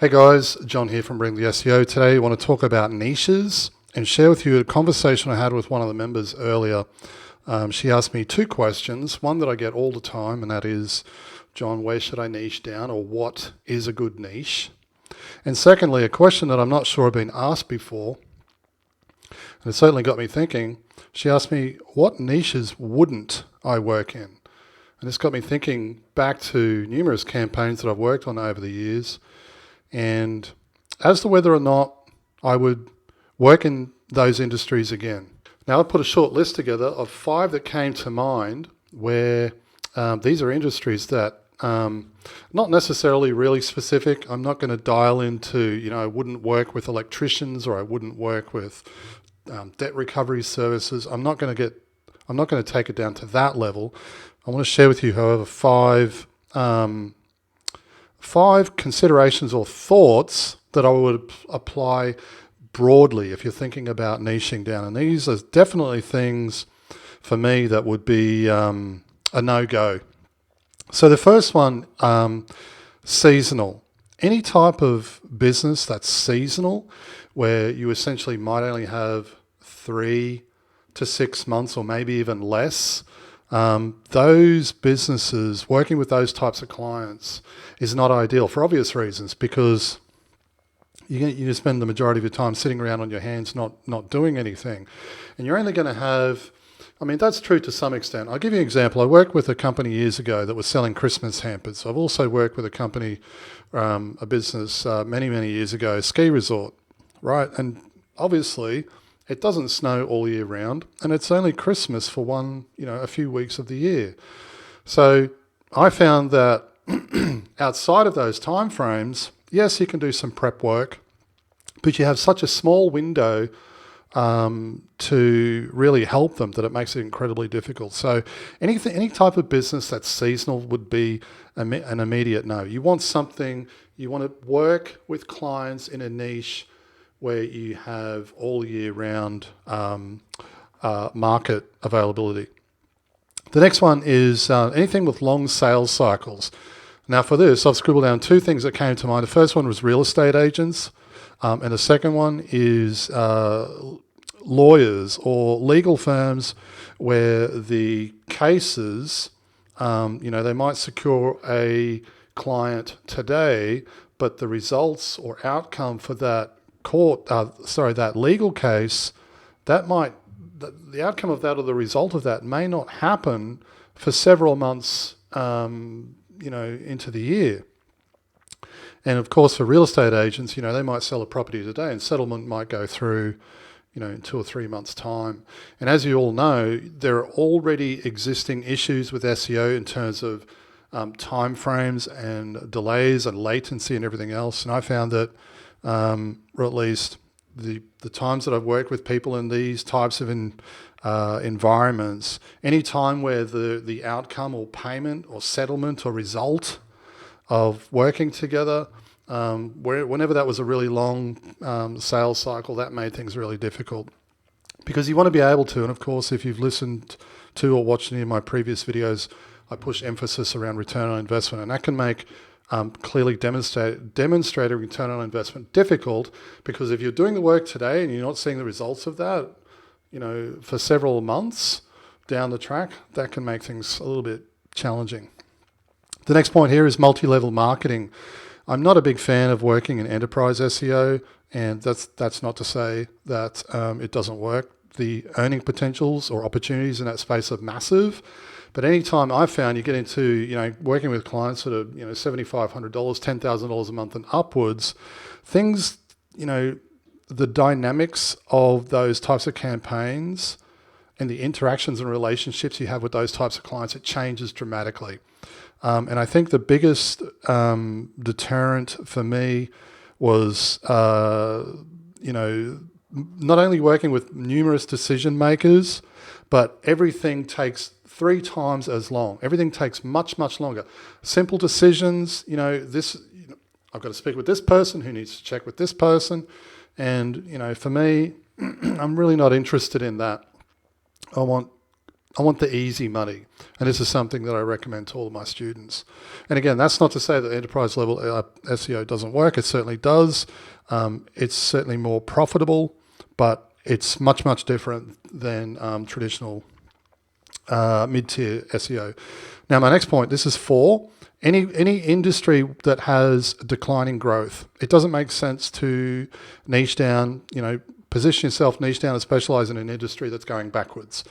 Hey guys, John here from Bring the SEO. Today I want to talk about niches and share with you a conversation I had with one of the members earlier. She asked me two questions, one that I get all the time, and that is, John, where should I niche down, or what is a good niche? And secondly, a question that I'm not sure I've been asked before, and it certainly got me thinking. She asked me, what niches wouldn't I work in? And this got me thinking back to numerous campaigns that I've worked on over the years, and as to whether or not I would work in those industries again. Now, I've put a short list together of 5 that came to mind where these are industries that not necessarily really specific. I'm not going to dial into, I wouldn't work with electricians, or I wouldn't work with debt recovery services. I'm not going to take it down to that level. I want to share with you, however, 5 considerations or thoughts that I would apply broadly if you're thinking about niching down. And these are definitely things for me that would be a no-go. So the first one, seasonal. Any type of business that's seasonal, where you essentially might only have 3 to 6 months or maybe even less, those businesses, working with those types of clients is not ideal for obvious reasons, because you spend the majority of your time sitting around on your hands not doing anything. And you're only going to have, that's true to some extent. I'll give you an example. I worked with a company years ago that was selling Christmas hampers. I've also worked with a company, a business many years ago, a ski resort, right? And obviously it doesn't snow all year round, and it's only Christmas for a few weeks of the year. So I found that outside of those time frames, yes, you can do some prep work, but you have such a small window to really help them that it makes it incredibly difficult. So any type of business that's seasonal would be an immediate no. You want to work with clients in a niche where you have all year round market availability. The next one is anything with long sales cycles. Now for this, I've scribbled down 2 things that came to mind. The first one was real estate agents, and the second one is lawyers or legal firms where the cases, they might secure a client today, but the results or outcome for that that legal case, the outcome of that or the result of that may not happen for several months, into the year. And of course, for real estate agents, they might sell a property today and settlement might go through, in 2 or 3 months' time. And as you all know, there are already existing issues with SEO in terms of time frames and delays and latency and everything else. And I found that, or at least the times that I've worked with people in these types of environments, any time where the outcome or payment or settlement or result of working together, whenever that was a really long sales cycle, that made things really difficult. Because you want to be able to, and of course, if you've listened to or watched any of my previous videos, I push emphasis around return on investment, and that can make clearly demonstrating return on investment difficult, because if you're doing the work today and you're not seeing the results of that, for several months down the track, that can make things a little bit challenging. The next point here is multi-level marketing. I'm not a big fan of working in enterprise SEO, and that's not to say that it doesn't work. The earning potentials or opportunities in that space are massive. But anytime I've found you get into, working with clients that are, $7,500, $10,000 a month and upwards, things, the dynamics of those types of campaigns and the interactions and relationships you have with those types of clients, it changes dramatically. And I think the biggest deterrent for me was, not only working with numerous decision makers, but everything takes 3 times as long. Everything takes much longer. Simple decisions, I've got to speak with this person who needs to check with this person. And, for me, I'm really not interested in that. I want the easy money. And this is something that I recommend to all of my students. And again, that's not to say that enterprise level SEO doesn't work. It certainly does. It's certainly more profitable, but it's much, much different than traditional mid-tier SEO. Now, my next point, this is for any industry that has declining growth. It doesn't make sense to niche down, position yourself, niche down and specialize in an industry that's going backwards.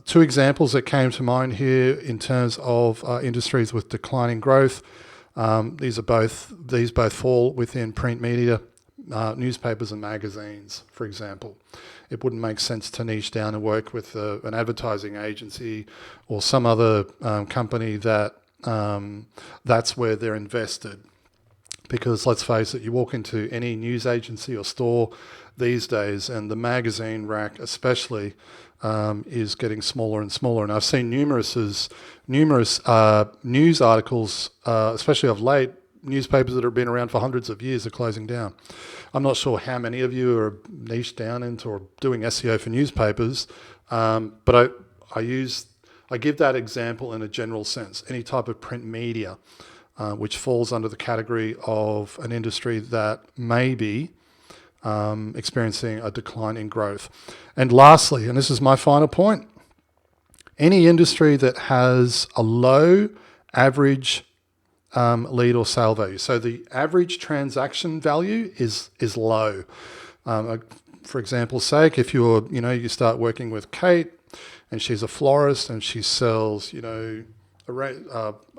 Two examples that came to mind here in terms of industries with declining growth. These both fall within print media, newspapers and magazines, for example. It wouldn't make sense to niche down and work with an advertising agency or some other company that that's where they're invested. Because let's face it, you walk into any news agency or store these days, and the magazine rack especially is getting smaller and smaller. And I've seen numerous news articles, especially of late, newspapers that have been around for hundreds of years are closing down. I'm not sure how many of you are niched down into or doing SEO for newspapers, but I give that example in a general sense. Any type of print media, which falls under the category of an industry that may be experiencing a decline in growth. And lastly, and this is my final point, any industry that has a low average lead or sale value. So the average transaction value is low. For example's sake, if you start working with Kate and she's a florist and she sells,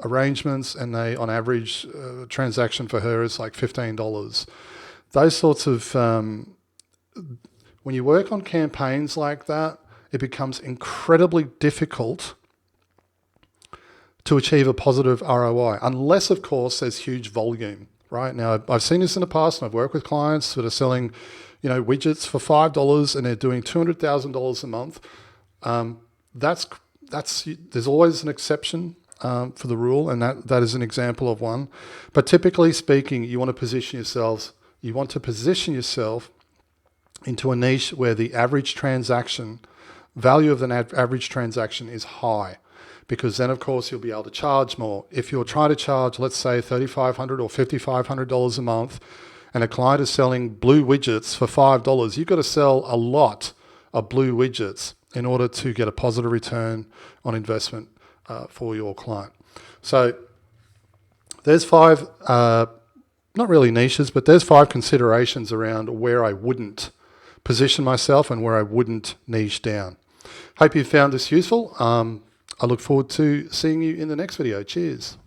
arrangements, and they, on average, transaction for her is like $15. Those sorts of, when you work on campaigns like that, it becomes incredibly difficult to achieve a positive ROI, unless, of course, there's huge volume, right? Now, I've seen this in the past, and I've worked with clients that are selling, widgets for $5, and they're doing $200,000 a month. There's always an exception for the rule, and that is an example of one. But typically speaking, you want to position yourself into a niche where the average transaction value of the average transaction is high, because then of course you'll be able to charge more. If you're trying to charge, let's say $3,500 or $5,500 a month, and a client is selling blue widgets for $5, you've got to sell a lot of blue widgets in order to get a positive return on investment for your client. So there's 5, not really niches, but there's 5 considerations around where I wouldn't position myself and where I wouldn't niche down. Hope you found this useful. I look forward to seeing you in the next video. Cheers.